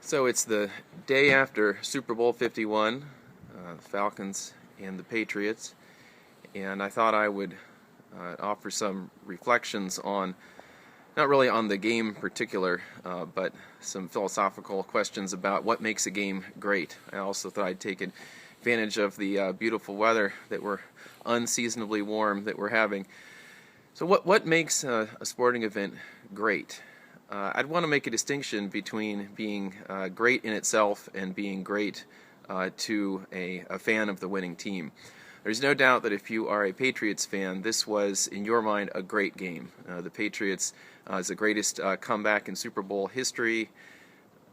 So it's the day after Super Bowl 51, the Falcons and the Patriots, and I thought I would offer some reflections on, not really on the game in particular, but some philosophical questions about what makes a game great. I also thought I'd take advantage of the beautiful weather that we're unseasonably warm that we're having. So what makes a sporting event great? I'd want to make a distinction between being great in itself and being great to a fan of the winning team. There's no doubt that if you are a Patriots fan, this was, in your mind, a great game. The Patriots is the greatest comeback in Super Bowl history.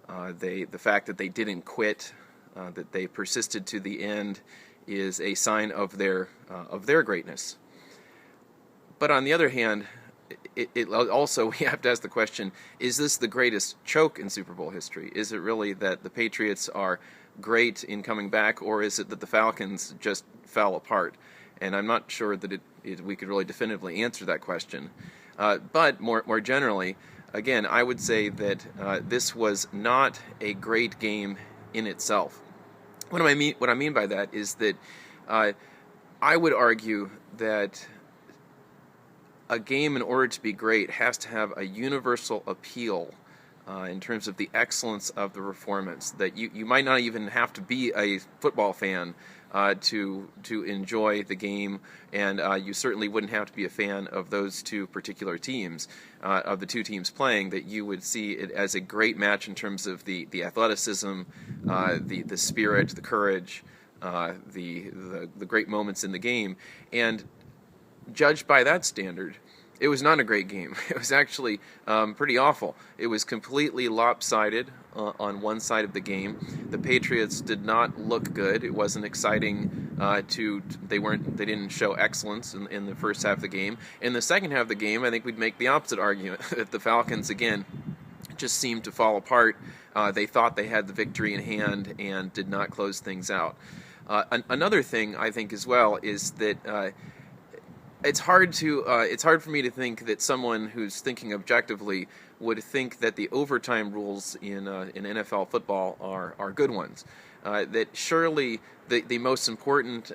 The fact that they didn't quit, that they persisted to the end, is a sign of their greatness. But on the other hand, it also, we have to ask the question, is this the greatest choke in Super Bowl history? Is it really that the Patriots are great in coming back, or is it that the Falcons just fell apart? And I'm not sure that we could really definitively answer that question. But more generally, again, I would say that this was not a great game in itself. What I mean by that is that I would argue that a game, in order to be great, has to have a universal appeal in terms of the excellence of the performance. That you might not even have to be a football fan to enjoy the game, and you certainly wouldn't have to be a fan of those two particular teams, of the two teams playing, that you would see it as a great match in terms of the athleticism, the spirit, the courage, the great moments in the game. And judged by that standard, it was not a great game. It was actually pretty awful. It was completely lopsided on one side of the game. The Patriots did not look good. It wasn't exciting. They didn't show excellence in the first half of the game. In the second half of the game, I think we'd make the opposite argument that the Falcons again just seemed to fall apart. They thought they had the victory in hand and did not close things out. Another thing I think as well is that it's hard for me to think that someone who's thinking objectively would think that the overtime rules in NFL football are good ones. That surely the most important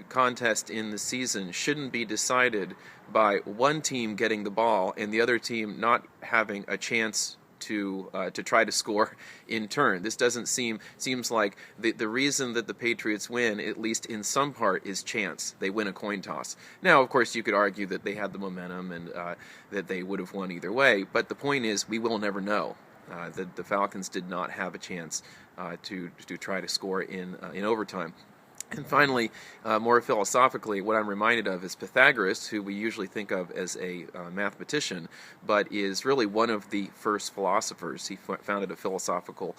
contest in the season shouldn't be decided by one team getting the ball and the other team not having a chance to try to score in turn. This seems like the reason that the Patriots win, at least in some part, is chance. They win a coin toss. Now, of course, you could argue that they had the momentum and that they would have won either way, but the point is, we will never know. The Falcons did not have a chance to try to score in overtime. And finally, more philosophically, what I'm reminded of is Pythagoras, who we usually think of as a mathematician, but is really one of the first philosophers. He founded a philosophical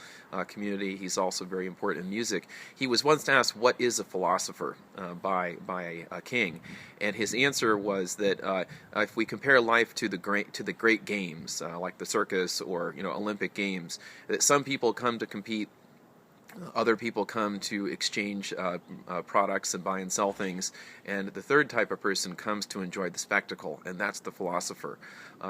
community. He's also very important in music. He was once asked, "What is a philosopher?" by a king, and his answer was that if we compare life to the great games, like the circus or Olympic Games, that some people come to compete. Other people come to exchange products and buy and sell things, and the third type of person comes to enjoy the spectacle, and that's the philosopher.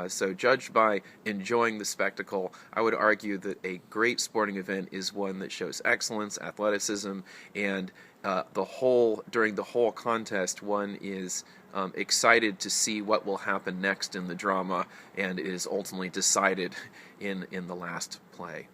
So judged by enjoying the spectacle, I would argue that a great sporting event is one that shows excellence, athleticism, and during the whole contest, one is excited to see what will happen next in the drama, and is ultimately decided in the last play.